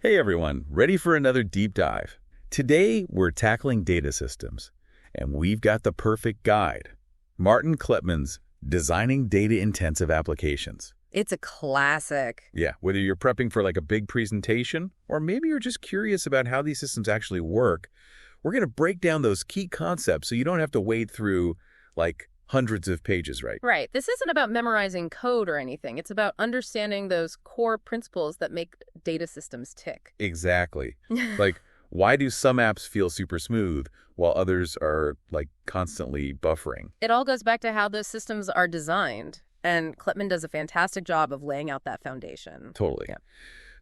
Hey everyone, ready for another deep dive? Today we're tackling data systems, and we've got the perfect guide. Martin Kleppmann's Designing Data-Intensive Applications. It's a classic. Yeah, whether you're prepping for like a big presentation, or maybe you're just curious about how these systems actually work, we're going to break down those key concepts so you don't have to wade through like hundreds of pages, right? Right. This isn't about memorizing code or anything. It's about understanding those core principles that make data systems tick. Exactly. Like, why do some apps feel super smooth while others are like constantly buffering? It all goes back to how those systems are designed. And Kleppmann does a fantastic job of laying out that foundation. Totally. Yeah.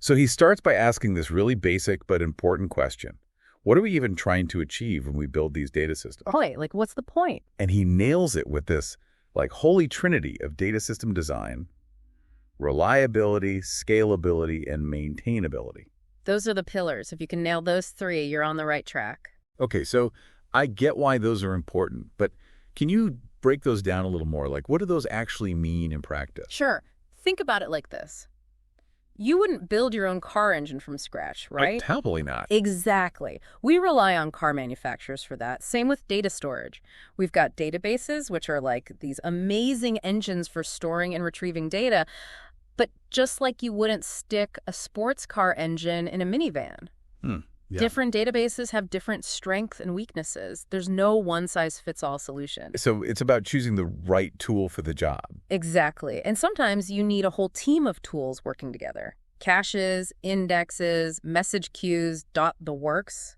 So he starts by asking this really basic but important question. What are we even trying to achieve when we build these data systems? Right. Like, what's the point? And he nails it with this like holy trinity of data system design: reliability, scalability, and maintainability. Those are the pillars. If you can nail those three, you're on the right track. Okay, so I get why those are important, but can you break those down a little more? Like, what do those actually mean in practice? Sure. Think about it like this. You wouldn't build your own car engine from scratch, right? Happily not. Exactly. We rely on car manufacturers for that. Same with data storage. We've got databases, which are like these amazing engines for storing and retrieving data. But just like you wouldn't stick a sports car engine in a minivan. Yeah. Different databases have different strengths and weaknesses. There's no one-size-fits-all solution. So it's about choosing the right tool for the job. Exactly. And sometimes you need a whole team of tools working together. Caches, indexes, message queues, the works.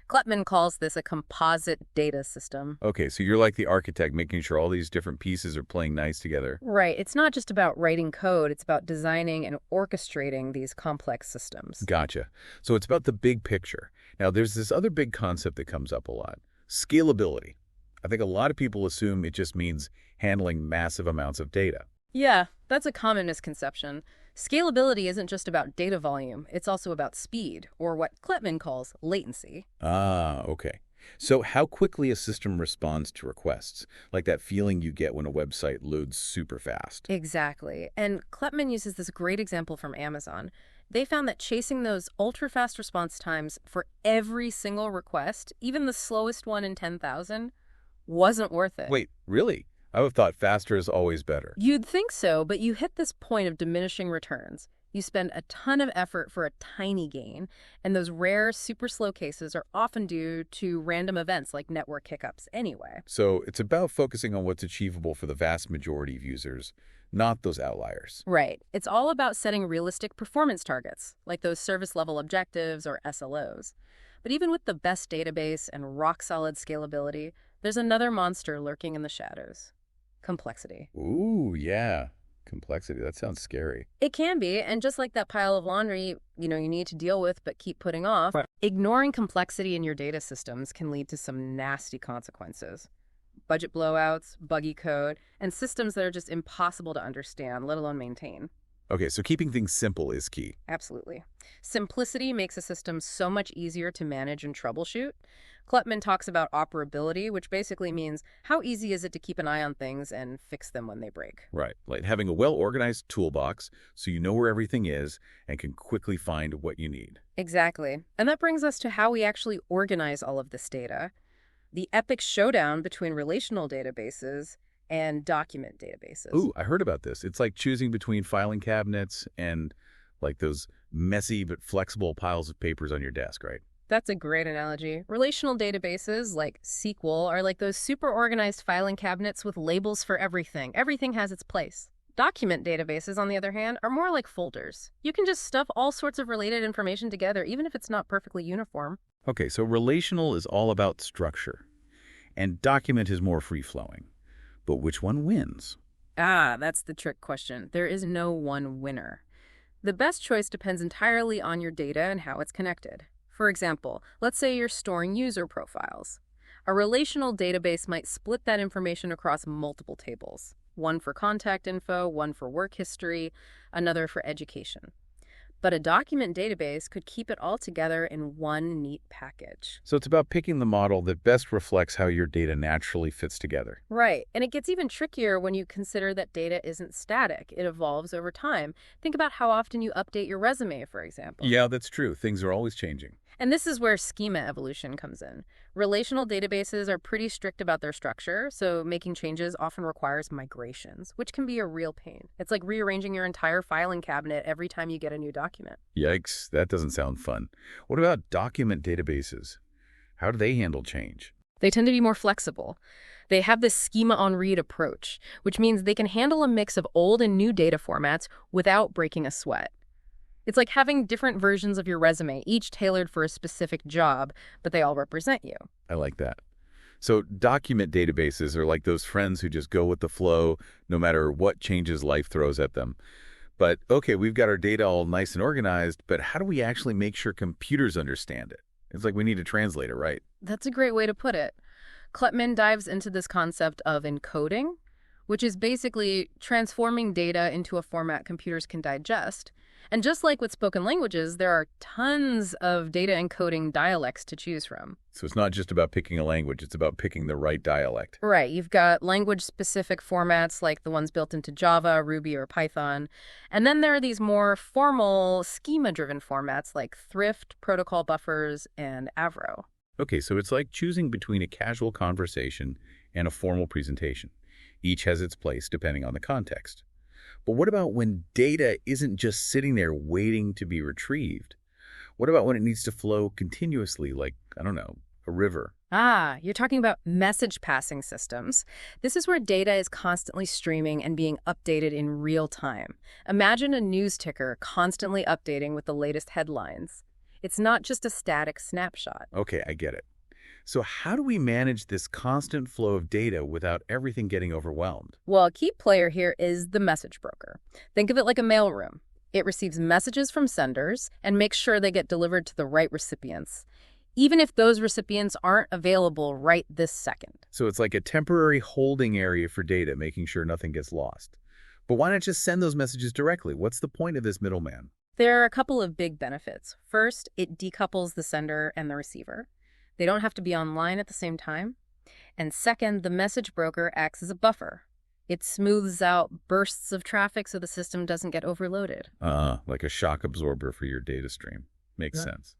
Kleppmann calls this a composite data system. Okay, so you're like the architect, making sure all these different pieces are playing nice together. Right. It's not just about writing code. It's about designing and orchestrating these complex systems. Gotcha. So it's about the big picture. Now, there's this other big concept that comes up a lot: scalability. I think a lot of people assume it just means handling massive amounts of data. Yeah, that's a common misconception. Scalability isn't just about data volume. It's also about speed, or what Kleppmann calls latency. Ah, okay. So how quickly a system responds to requests, like that feeling you get when a website loads super fast. Exactly. And Kleppmann uses this great example from Amazon. They found that chasing those ultra-fast response times for every single request, even the slowest one in 10,000, wasn't worth it. Wait, really? I would have thought faster is always better. You'd think so, but you hit this point of diminishing returns. You spend a ton of effort for a tiny gain, and those rare, super slow cases are often due to random events like network hiccups anyway. So it's about focusing on what's achievable for the vast majority of users, not those outliers. Right. It's all about setting realistic performance targets, like those service-level objectives or SLOs. But even with the best database and rock-solid scalability, there's another monster lurking in the shadows: complexity. Ooh, yeah. Complexity. That sounds scary. It can be, and just like that pile of laundry, you need to deal with but keep putting off, Right. Ignoring complexity in your data systems can lead to some nasty consequences. Budget blowouts, buggy code, and systems that are just impossible to understand, let alone maintain. Okay, so keeping things simple is key. Absolutely. Simplicity makes a system so much easier to manage and troubleshoot. Kleppmann talks about operability, which basically means how easy is it to keep an eye on things and fix them when they break. Right, like having a well-organized toolbox so you know where everything is and can quickly find what you need. Exactly. And that brings us to how we actually organize all of this data. The epic showdown between relational databases and document databases. Ooh, I heard about this. It's like choosing between filing cabinets and like those messy but flexible piles of papers on your desk, right? That's a great analogy. Relational databases like SQL are like those super organized filing cabinets with labels for everything. Everything has its place. Document databases, on the other hand, are more like folders. You can just stuff all sorts of related information together, even if it's not perfectly uniform. Okay, so relational is all about structure, and document is more free-flowing. But which one wins? That's the trick question. There is no one winner. The best choice depends entirely on your data and how it's connected. For example, let's say you're storing user profiles. A relational database might split that information across multiple tables. One for contact info, one for work history, another for education. But a document database could keep it all together in one neat package. So it's about picking the model that best reflects how your data naturally fits together. Right. And it gets even trickier when you consider that data isn't static. It evolves over time. Think about how often you update your resume, for example. Yeah, that's true. Things are always changing. And this is where schema evolution comes in. Relational databases are pretty strict about their structure, so making changes often requires migrations, which can be a real pain. It's like rearranging your entire filing cabinet every time you get a new document. Yikes, that doesn't sound fun. What about document databases? How do they handle change? They tend to be more flexible. They have this schema-on-read approach, which means they can handle a mix of old and new data formats without breaking a sweat. It's like having different versions of your resume, each tailored for a specific job, but they all represent you. I like that. So document databases are like those friends who just go with the flow no matter what changes life throws at them. But, okay, we've got our data all nice and organized, but how do we actually make sure computers understand it? It's like we need a translator, right? That's a great way to put it. Kleppmann dives into this concept of encoding, which is basically transforming data into a format computers can digest. And just like with spoken languages, there are tons of data encoding dialects to choose from. So it's not just about picking a language, it's about picking the right dialect. Right. You've got language-specific formats like the ones built into Java, Ruby, or Python. And then there are these more formal schema-driven formats like Thrift, protocol buffers, and Avro. Okay, so it's like choosing between a casual conversation and a formal presentation. Each has its place depending on the context. But what about when data isn't just sitting there waiting to be retrieved? What about when it needs to flow continuously, like, I don't know, a river? You're talking about message passing systems. This is where data is constantly streaming and being updated in real time. Imagine a news ticker constantly updating with the latest headlines. It's not just a static snapshot. Okay, I get it. So how do we manage this constant flow of data without everything getting overwhelmed? Well, a key player here is the message broker. Think of it like a mailroom. It receives messages from senders and makes sure they get delivered to the right recipients, even if those recipients aren't available right this second. So it's like a temporary holding area for data, making sure nothing gets lost. But why not just send those messages directly? What's the point of this middleman? There are a couple of big benefits. First, it decouples the sender and the receiver. They don't have to be online at the same time. And second, the message broker acts as a buffer. It smooths out bursts of traffic so the system doesn't get overloaded. Like a shock absorber for your data stream. Makes sense.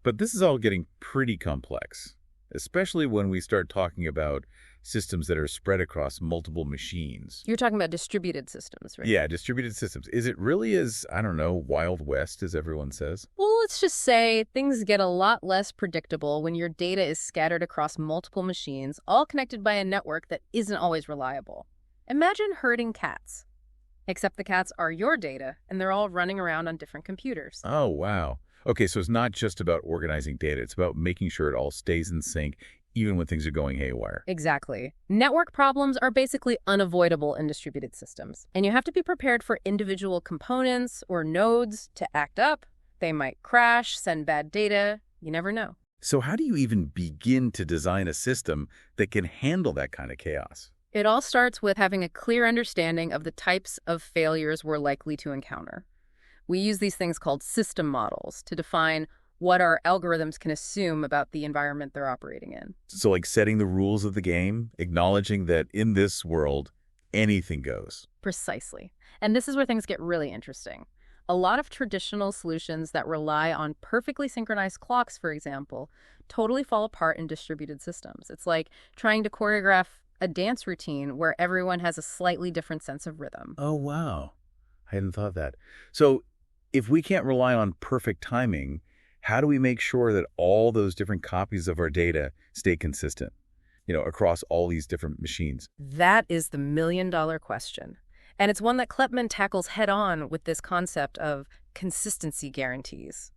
But this is all getting pretty complex, especially when we start talking about systems that are spread across multiple machines. You're talking about distributed systems, right? Yeah, distributed systems. Is it really as, I don't know, Wild West as everyone says? Well, let's just say things get a lot less predictable when your data is scattered across multiple machines, all connected by a network that isn't always reliable. Imagine herding cats. Except the cats are your data, and they're all running around on different computers. Oh, wow. Okay, so it's not just about organizing data. It's about making sure it all stays in sync, even when things are going haywire. Exactly. Network problems are basically unavoidable in distributed systems, and you have to be prepared for individual components or nodes to act up. They might crash, send bad data. You never know. So how do you even begin to design a system that can handle that kind of chaos? It all starts with having a clear understanding of the types of failures we're likely to encounter. We use these things called system models to define what our algorithms can assume about the environment they're operating in. So like setting the rules of the game, acknowledging that in this world, anything goes. Precisely. And this is where things get really interesting. A lot of traditional solutions that rely on perfectly synchronized clocks, for example, totally fall apart in distributed systems. It's like trying to choreograph a dance routine where everyone has a slightly different sense of rhythm. Oh, wow. I hadn't thought that. So if we can't rely on perfect timing, how do we make sure that all those different copies of our data stay consistent, across all these different machines? That is the million-dollar question. And it's one that Kleppmann tackles head-on with this concept of consistency guarantees.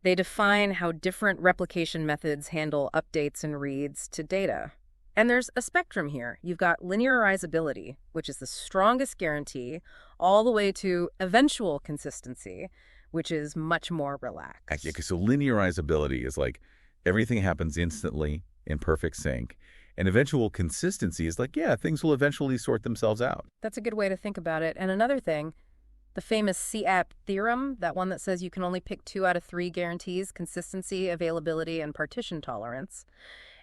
They define how different replication methods handle updates and reads to data. And there's a spectrum here. You've got linearizability, which is the strongest guarantee, all the way to eventual consistency, which is much more relaxed. Okay, so linearizability is like everything happens instantly in perfect sync. And eventual consistency is like, yeah, things will eventually sort themselves out. That's a good way to think about it. And another thing, The famous CAP theorem, that one that says you can only pick 2 out of 3 guarantees, consistency, availability, and partition tolerance.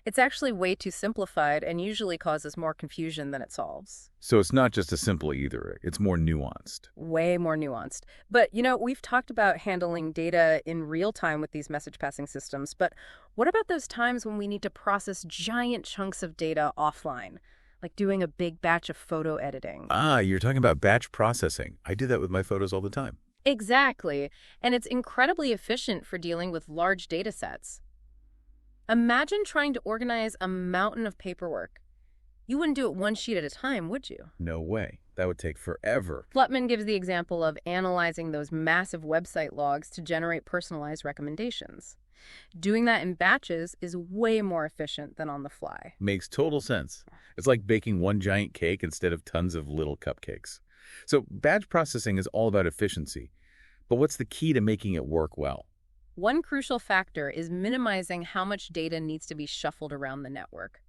It's actually way too simplified and usually causes more confusion than it solves. So it's not just a simple either. It's more nuanced. Way more nuanced. But, we've talked about handling data in real time with these message passing systems, but what about those times when we need to process giant chunks of data offline, like doing a big batch of photo editing? Ah, you're talking about batch processing. I do that with my photos all the time. Exactly. And it's incredibly efficient for dealing with large data sets. Imagine trying to organize a mountain of paperwork. You wouldn't do it one sheet at a time, would you? No way. That would take forever. Kleppmann gives the example of analyzing those massive website logs to generate personalized recommendations. Doing that in batches is way more efficient than on the fly. Makes total sense. It's like baking one giant cake instead of tons of little cupcakes. So batch processing is all about efficiency. But what's the key to making it work well? One crucial factor is minimizing how much data needs to be shuffled around the network.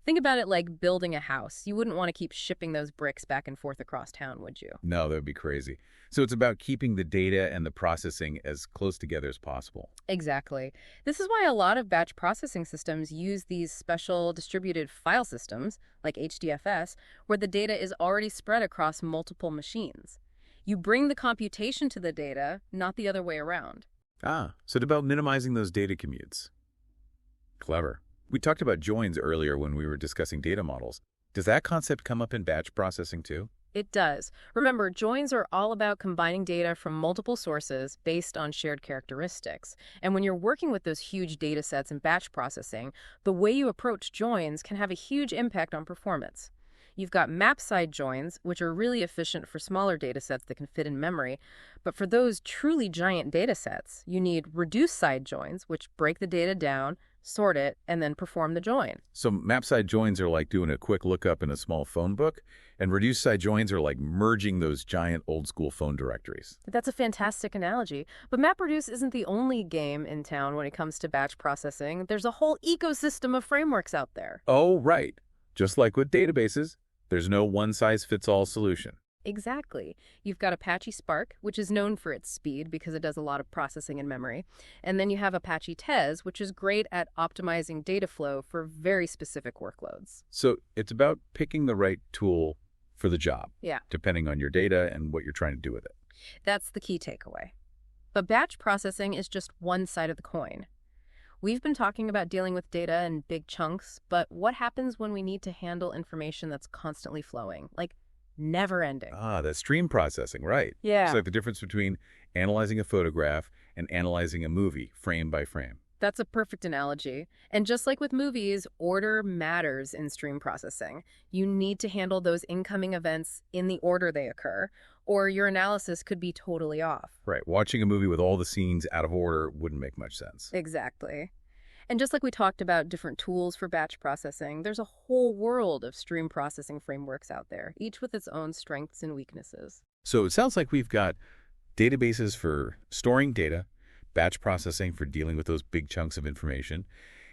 Think about it like building a house. You wouldn't want to keep shipping those bricks back and forth across town, would you? No, that would be crazy. So it's about keeping the data and the processing as close together as possible. Exactly. This is why a lot of batch processing systems use these special distributed file systems, like HDFS, where the data is already spread across multiple machines. You bring the computation to the data, not the other way around. Ah, so it's about minimizing those data commutes. Clever. We talked about joins earlier when we were discussing data models. Does that concept come up in batch processing too? It does. Remember, joins are all about combining data from multiple sources based on shared characteristics. And when you're working with those huge data sets in batch processing, the way you approach joins can have a huge impact on performance. You've got map-side joins, which are really efficient for smaller data sets that can fit in memory. But for those truly giant data sets, you need reduced-side joins, which break the data down, sort it, and then perform the join. So map-side joins are like doing a quick lookup in a small phone book, and reduced-side joins are like merging those giant old-school phone directories. That's a fantastic analogy. But MapReduce isn't the only game in town when it comes to batch processing. There's a whole ecosystem of frameworks out there. Oh, right. Just like with databases, there's no one-size-fits-all solution. Exactly. You've got Apache Spark, which is known for its speed because it does a lot of processing in memory. And then you have Apache Tez, which is great at optimizing data flow for very specific workloads. So it's about picking the right tool for the job, Yeah, depending on your data and what you're trying to do with it. that's the key takeaway. But batch processing is just one side of the coin. We've been talking about dealing with data in big chunks, but what happens when we need to handle information that's constantly flowing, like never ending? Ah, that's stream processing, right. Yeah. It's like the difference between analyzing a photograph and analyzing a movie frame by frame. That's a perfect analogy. And just like with movies, order matters in stream processing. You need to handle those incoming events in the order they occur, or your analysis could be totally off. Right. Watching a movie with all the scenes out of order wouldn't make much sense. Exactly. And just like we talked about different tools for batch processing, there's a whole world of stream processing frameworks out there, each with its own strengths and weaknesses. So it sounds like we've got databases for storing data, batch processing for dealing with those big chunks of information,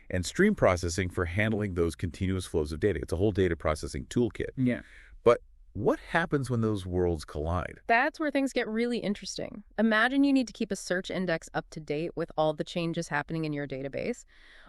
and stream processing for handling those continuous flows of data. It's a whole data processing toolkit. Yeah. But what happens when those worlds collide? That's where things get really interesting. Imagine you need to keep a search index up to date with all the changes happening in your database.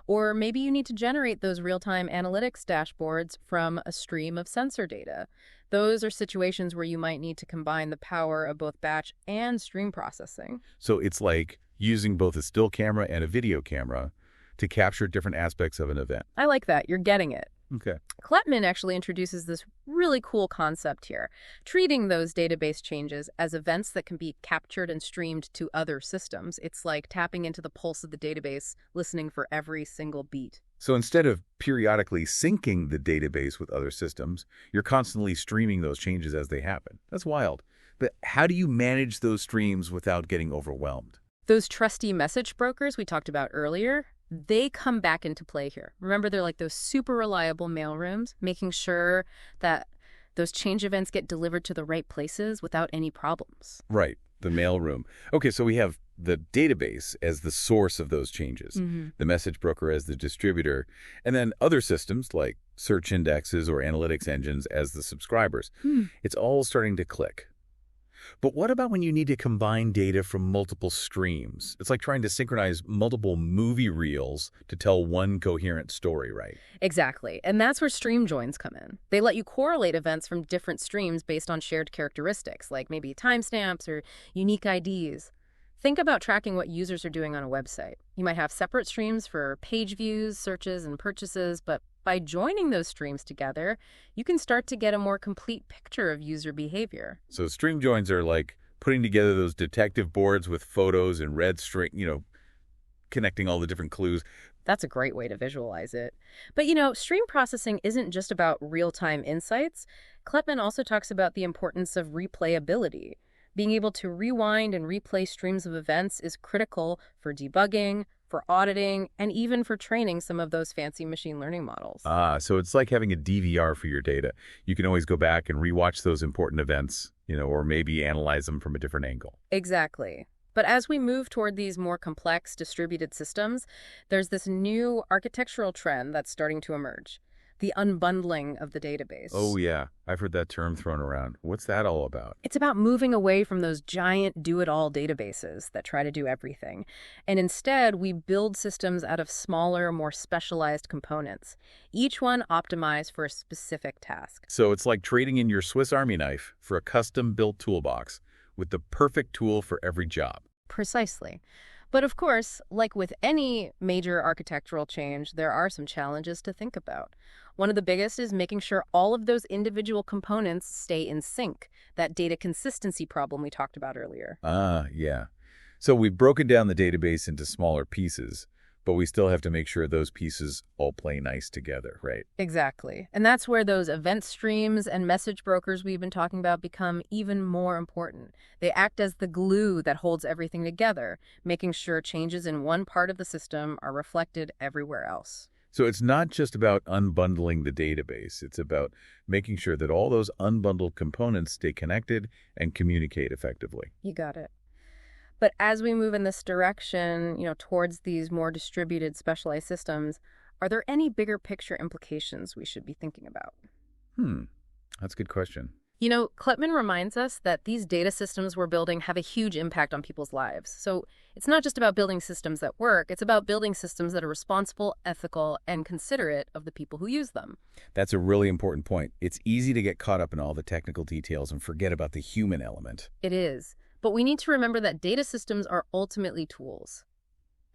Or maybe you need to generate those real-time analytics dashboards from a stream of sensor data. Those are situations where you might need to combine the power of both batch and stream processing. So it's like using both a still camera and a video camera to capture different aspects of an event. I like that. You're getting it. Okay. Kleppmann actually introduces this really cool concept here, treating those database changes as events that can be captured and streamed to other systems. It's like tapping into the pulse of the database, listening for every single beat. So instead of periodically syncing the database with other systems, you're constantly streaming those changes as they happen. That's wild. But how do you manage those streams without getting overwhelmed? Those trusty message brokers we talked about earlier, they come back into play here. Remember, they're like those super reliable mailrooms, making sure that those change events get delivered to the right places without any problems. Right, the mailroom. Okay, so we have the database as the source of those changes, the message broker as the distributor, and then other systems like search indexes or analytics engines as the subscribers. It's all starting to click. But what about when you need to combine data from multiple streams? It's like trying to synchronize multiple movie reels to tell one coherent story, right? Exactly. And that's where stream joins come in. They let you correlate events from different streams based on shared characteristics, like maybe timestamps or unique IDs. Think about tracking what users are doing on a website. You might have separate streams for page views, searches, and purchases, but by joining those streams together, you can start to get a more complete picture of user behavior. So stream joins are like putting together those detective boards with photos and red string, connecting all the different clues. That's a great way to visualize it. But stream processing isn't just about real-time insights. Kleppmann also talks about the importance of replayability. Being able to rewind and replay streams of events is critical for debugging, for auditing, and even for training some of those fancy machine learning models. So it's like having a DVR for your data. You can always go back and rewatch those important events, or maybe analyze them from a different angle. Exactly. But as we move toward these more complex distributed systems, there's this new architectural trend that's starting to emerge. The unbundling of the database. Oh, yeah. I've heard that term thrown around. What's that all about? It's about moving away from those giant do-it-all databases that try to do everything. And instead, we build systems out of smaller, more specialized components, each one optimized for a specific task. So it's like trading in your Swiss Army knife for a custom-built toolbox with the perfect tool for every job. Precisely. But of course, like with any major architectural change, there are some challenges to think about. One of the biggest is making sure all of those individual components stay in sync, that data consistency problem we talked about earlier. Yeah. So we've broken down the database into smaller pieces, but we still have to make sure those pieces all play nice together, right? Exactly. And that's where those event streams and message brokers we've been talking about become even more important. They act as the glue that holds everything together, making sure changes in one part of the system are reflected everywhere else. So it's not just about unbundling the database. It's about making sure that all those unbundled components stay connected and communicate effectively. You got it. But as we move in this direction, towards these more distributed, specialized systems, are there any bigger picture implications we should be thinking about? That's a good question. Kleppmann reminds us that these data systems we're building have a huge impact on people's lives. So it's not just about building systems that work, it's about building systems that are responsible, ethical, and considerate of the people who use them. That's a really important point. It's easy to get caught up in all the technical details and forget about the human element. It is. But we need to remember that data systems are ultimately tools.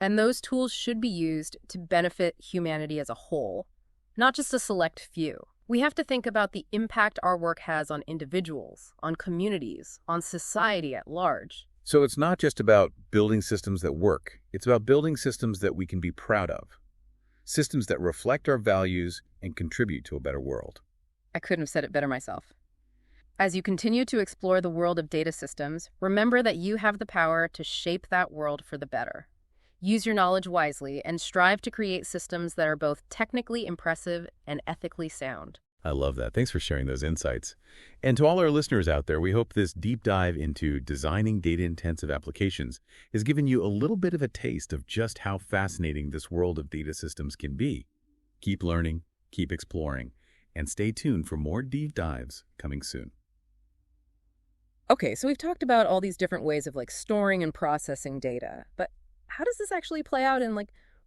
And those tools should be used to benefit humanity as a whole, not just a select few. We have to think about the impact our work has on individuals, on communities, on society at large. So it's not just about building systems that work. It's about building systems that we can be proud of. Systems that reflect our values and contribute to a better world. I couldn't have said it better myself. As you continue to explore the world of data systems, remember that you have the power to shape that world for the better. Use your knowledge wisely and strive to create systems that are both technically impressive and ethically sound. I love that. Thanks for sharing those insights. And to all our listeners out there, we hope this deep dive into designing data-intensive applications has given you a little bit of a taste of just how fascinating this world of data systems can be. Keep learning, keep exploring, and stay tuned for more deep dives coming soon. Okay, so we've talked about all these different ways of storing and processing data, but how does this actually play out in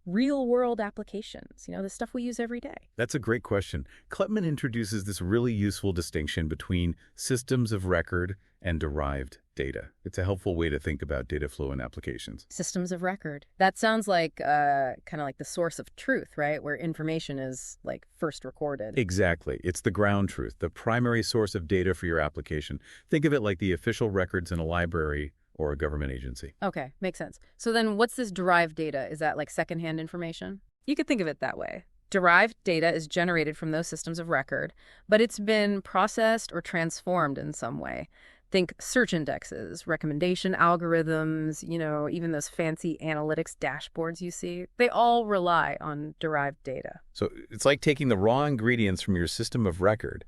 real-world applications, the stuff we use every day? That's a great question. Kleppmann introduces this really useful distinction between systems of record and derived data. It's a helpful way to think about data flow in applications. Systems of record. That sounds like kind of like the source of truth, right? Where information is first recorded. Exactly. It's the ground truth, the primary source of data for your application. Think of it like the official records in a library or a government agency. Okay, makes sense. So then what's this derived data? Is that secondhand information? You could think of it that way. Derived data is generated from those systems of record, but it's been processed or transformed in some way. Think search indexes, recommendation algorithms, even those fancy analytics dashboards you see. They all rely on derived data. So it's like taking the raw ingredients from your system of record,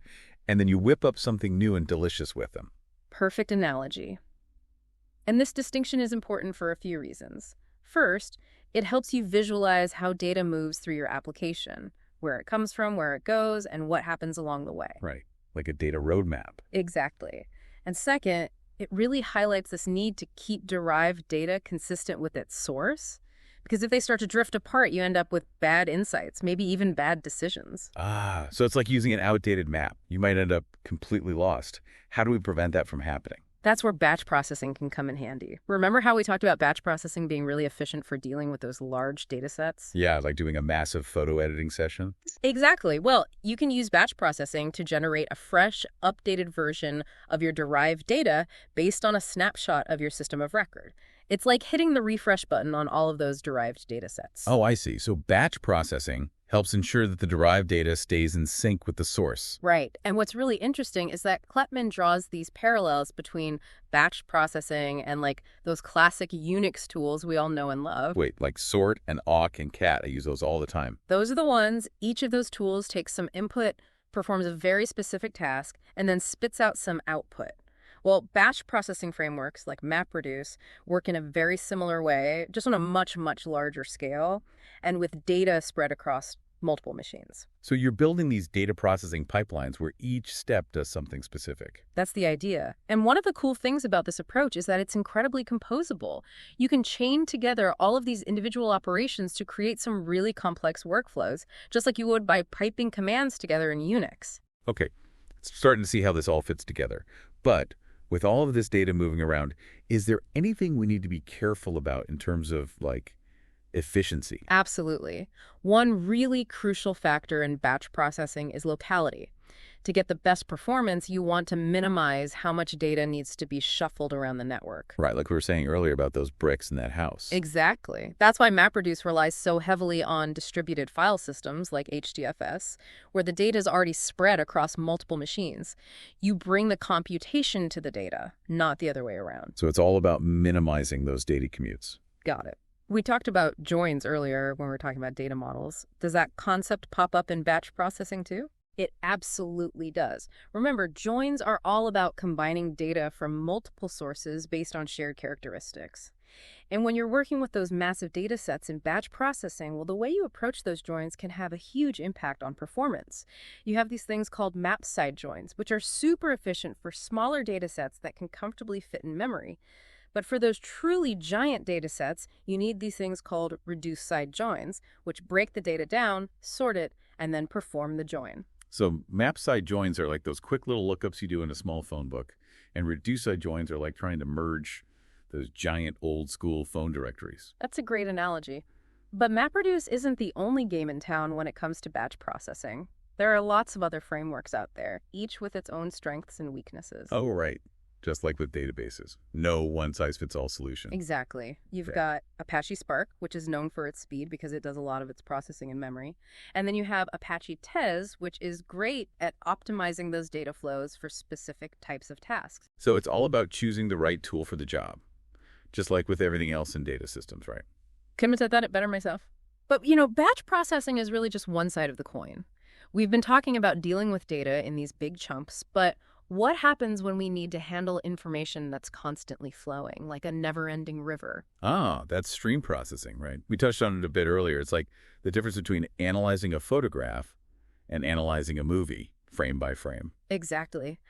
and then you whip up something new and delicious with them. Perfect analogy. And this distinction is important for a few reasons. First, it helps you visualize how data moves through your application, where it comes from, where it goes, and what happens along the way. Right, like a data roadmap. Exactly. And second, It really highlights this need to keep derived data consistent with its source. Because if they start to drift apart, you end up with bad insights, maybe even bad decisions. Ah, so it's like using an outdated map. You might end up completely lost. How do we prevent that from happening? That's where batch processing can come in handy. Remember how we talked about batch processing being really efficient for dealing with those large data sets? Yeah, like doing a massive photo editing session. Exactly. Well, you can use batch processing to generate a fresh, updated version of your derived data based on a snapshot of your system of record. It's like hitting the refresh button on all of those derived data sets. Oh, I see. So batch processing helps ensure that the derived data stays in sync with the source. Right. And what's really interesting is that Kleppmann draws these parallels between batch processing and like those classic Unix tools we all know and love. Wait, like sort and awk and cat. I use those all the time. Those are the ones. Each of those tools takes some input, performs a very specific task, and then spits out some output. Well, batch processing frameworks like MapReduce work in a very similar way, just on a much, much larger scale, and with data spread across multiple machines. So you're building these data processing pipelines where each step does something specific. That's the idea. And one of the cool things about this approach is that it's incredibly composable. You can chain together all of these individual operations to create some really complex workflows, just like you would by piping commands together in Unix. Okay, starting to see how this all fits together. But with all of this data moving around, is there anything we need to be careful about in terms of, like, efficiency? Absolutely. One really crucial factor in batch processing is locality. To get the best performance, you want to minimize how much data needs to be shuffled around the network. Right, like we were saying earlier about those bricks in that house. Exactly. That's why MapReduce relies so heavily on distributed file systems like HDFS, where the data is already spread across multiple machines. You bring the computation to the data, not the other way around. So it's all about minimizing those data commutes. Got it. We talked about joins earlier when we were talking about data models. Does that concept pop up in batch processing too? It absolutely does. Remember, joins are all about combining data from multiple sources based on shared characteristics. And when you're working with those massive data sets in batch processing, well, the way you approach those joins can have a huge impact on performance. You have these things called map-side joins, which are super efficient for smaller data sets that can comfortably fit in memory. But for those truly giant data sets, you need these things called reduce-side joins, which break the data down, sort it, and then perform the join. So map-side joins are like those quick little lookups you do in a small phone book, and reduce-side joins are like trying to merge those giant old-school phone directories. That's a great analogy. But MapReduce isn't the only game in town when it comes to batch processing. There are lots of other frameworks out there, each with its own strengths and weaknesses. Oh, right. Just like with databases. No one-size-fits-all solution. Exactly. You've Okay. got Apache Spark, which is known for its speed because it does a lot of its processing in memory. And then you have Apache Tez, which is great at optimizing those data flows for specific types of tasks. So it's all about choosing the right tool for the job, just like with everything else in data systems, right? Couldn't have said that better myself. But, batch processing is really just one side of the coin. We've been talking about dealing with data in these big chunks, but what happens when we need to handle information that's constantly flowing, like a never-ending river? Ah, that's stream processing, right? We touched on it a bit earlier. It's like the difference between analyzing a photograph and analyzing a movie, frame by frame. Exactly.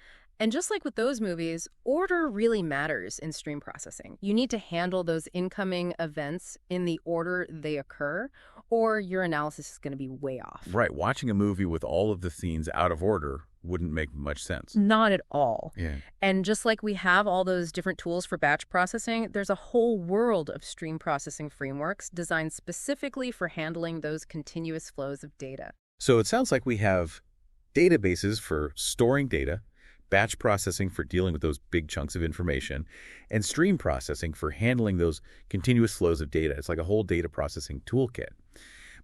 And just like with those movies, order really matters in stream processing. You need to handle those incoming events in the order they occur, or your analysis is going to be way off. Right, watching a movie with all of the scenes out of order wouldn't make much sense. Not at all. Yeah. And just like we have all those different tools for batch processing, there's a whole world of stream processing frameworks designed specifically for handling those continuous flows of data. So it sounds like we have databases for storing data, batch processing for dealing with those big chunks of information, and stream processing for handling those continuous flows of data. It's like a whole data processing toolkit.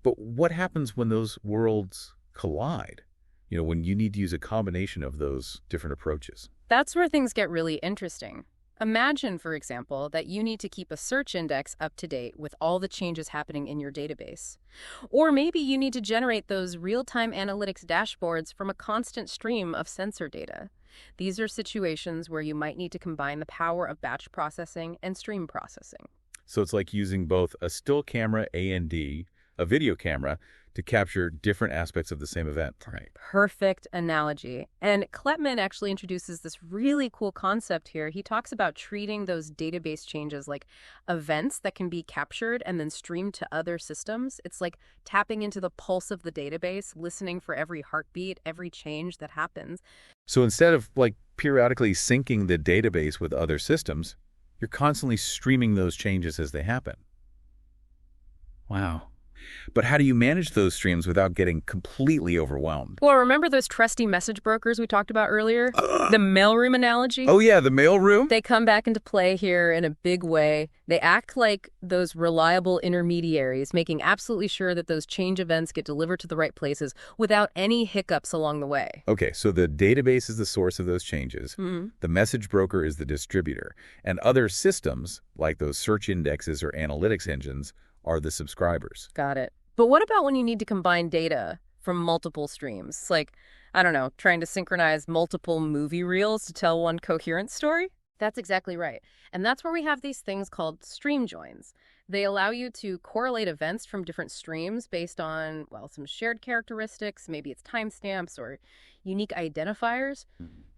But what happens when those worlds collide? When you need to use a combination of those different approaches. That's where things get really interesting. Imagine, for example, that you need to keep a search index up to date with all the changes happening in your database. Or maybe you need to generate those real-time analytics dashboards from a constant stream of sensor data. These are situations where you might need to combine the power of batch processing and stream processing. So it's like using both a still camera A and D, a video camera, to capture different aspects of the same event. Right. Perfect analogy. And Kleppmann actually introduces this really cool concept here. He talks about treating those database changes like events that can be captured and then streamed to other systems. It's like tapping into the pulse of the database, listening for every heartbeat, every change that happens. So instead of like periodically syncing the database with other systems, you're constantly streaming those changes as they happen. Wow. But how do you manage those streams without getting completely overwhelmed? Well, remember those trusty message brokers we talked about earlier? The mailroom analogy? Oh yeah, the mailroom? They come back into play here in a big way. They act like those reliable intermediaries, making absolutely sure that those change events get delivered to the right places without any hiccups along the way. Okay, so the database is the source of those changes. The message broker is the distributor. And other systems, like those search indexes or analytics engines, are the subscribers. Got it. But what about when you need to combine data from multiple streams? Like, I don't know, trying to synchronize multiple movie reels to tell one coherent story? That's exactly right. And that's where we have these things called stream joins. They allow you to correlate events from different streams based on, well, some shared characteristics. Maybe it's timestamps or unique identifiers.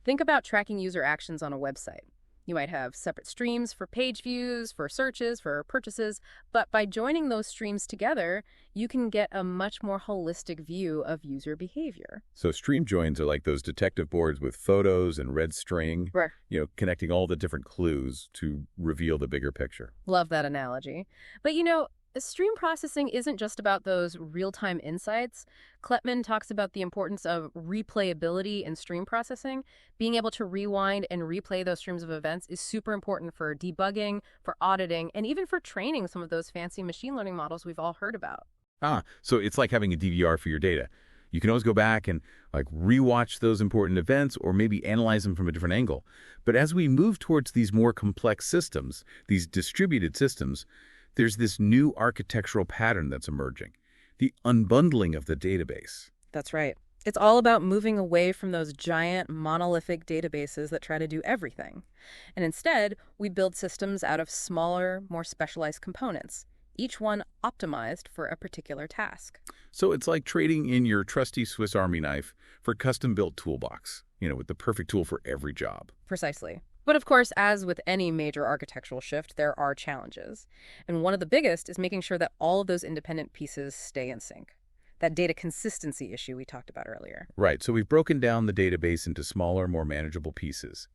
Think about tracking user actions on a website. You might have separate streams for page views, for searches, for purchases, but by joining those streams together, you can get a much more holistic view of user behavior. So stream joins are like those detective boards with photos and red string, Right. Connecting all the different clues to reveal the bigger picture. Love that analogy. But stream processing isn't just about those real-time insights. Kleppmann talks about the importance of replayability in stream processing. Being able to rewind and replay those streams of events is super important for debugging, for auditing, and even for training some of those fancy machine learning models we've all heard about. So it's like having a DVR for your data. You can always go back and rewatch those important events or maybe analyze them from a different angle. But as we move towards these more complex systems, these distributed systems, there's this new architectural pattern that's emerging, the unbundling of the database. That's right. It's all about moving away from those giant monolithic databases that try to do everything. And instead, we build systems out of smaller, more specialized components, each one optimized for a particular task. So it's like trading in your trusty Swiss Army knife for a custom-built toolbox, with the perfect tool for every job. Precisely. But of course, as with any major architectural shift, there are challenges. And one of the biggest is making sure that all of those independent pieces stay in sync. That data consistency issue we talked about earlier. Right. So we've broken down the database into smaller, more manageable pieces.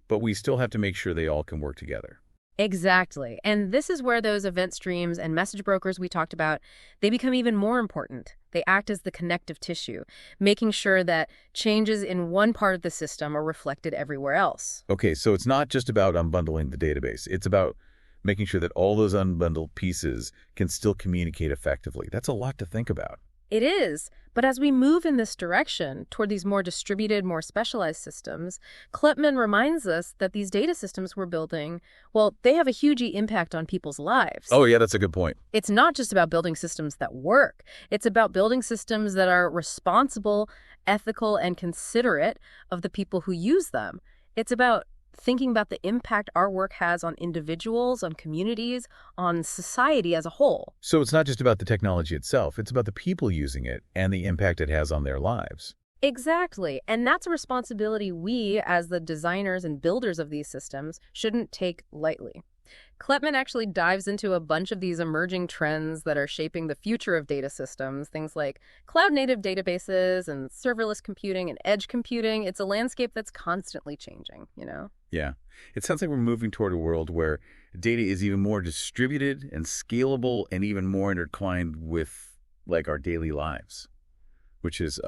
But we still have to make sure they all can work together. Exactly. And this is where those event streams and message brokers we talked about, they become even more important. They act as the connective tissue, making sure that changes in one part of the system are reflected everywhere else. Okay, so it's not just about unbundling the database. It's about making sure that all those unbundled pieces can still communicate effectively. That's a lot to think about. It is. But as we move in this direction toward these more distributed, more specialized systems, Kleppmann reminds us that these data systems we're building, well, they have a huge impact on people's lives. Oh, yeah, that's a good point. It's not just about building systems that work. It's about building systems that are responsible, ethical, and considerate of the people who use them. It's about thinking about the impact our work has on individuals, on communities, on society as a whole. So it's not just about the technology itself. It's about the people using it and the impact it has on their lives. Exactly. And that's a responsibility we, as the designers and builders of these systems, shouldn't take lightly. Kleppmann actually dives into a bunch of these emerging trends that are shaping the future of data systems, things like cloud-native databases and serverless computing and edge computing. It's a landscape that's constantly changing, Yeah. It sounds like we're moving toward a world where data is even more distributed and scalable and even more intertwined with, our daily lives, which is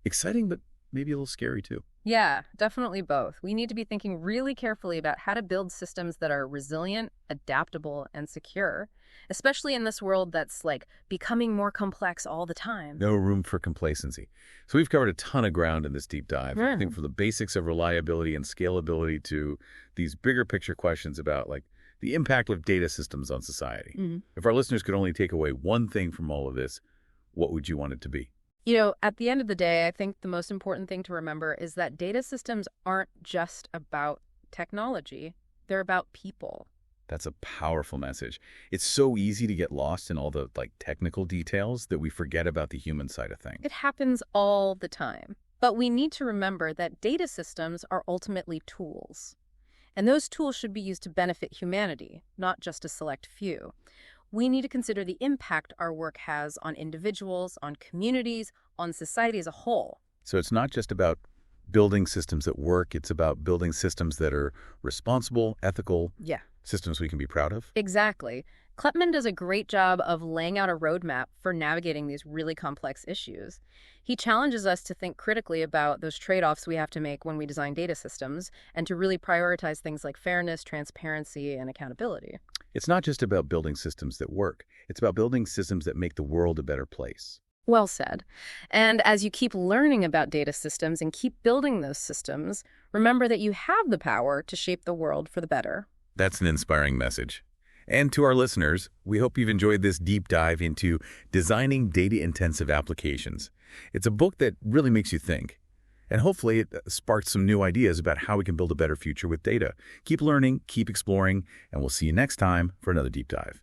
exciting, but maybe a little scary, too. Yeah, definitely both. We need to be thinking really carefully about how to build systems that are resilient, adaptable, and secure, especially in this world that's becoming more complex all the time. No room for complacency. So we've covered a ton of ground in this deep dive. I think from the basics of reliability and scalability to these bigger picture questions about the impact of data systems on society. If our listeners could only take away one thing from all of this, what would you want it to be? At the end of the day, I think the most important thing to remember is that data systems aren't just about technology. They're about people. That's a powerful message. It's so easy to get lost in all the technical details that we forget about the human side of things. It happens all the time. But we need to remember that data systems are ultimately tools. And those tools should be used to benefit humanity, not just a select few. We need to consider the impact our work has on individuals, on communities, on society as a whole. So it's not just about building systems that work, it's about building systems that are responsible, ethical, Yeah. systems we can be proud of. Exactly. Kleppmann does a great job of laying out a roadmap for navigating these really complex issues. He challenges us to think critically about those trade-offs we have to make when we design data systems and to really prioritize things like fairness, transparency, and accountability. It's not just about building systems that work. It's about building systems that make the world a better place. Well said. And as you keep learning about data systems and keep building those systems, remember that you have the power to shape the world for the better. That's an inspiring message. And to our listeners, we hope you've enjoyed this deep dive into designing data-intensive applications. It's a book that really makes you think. And hopefully it sparks some new ideas about how we can build a better future with data. Keep learning, keep exploring, and we'll see you next time for another deep dive.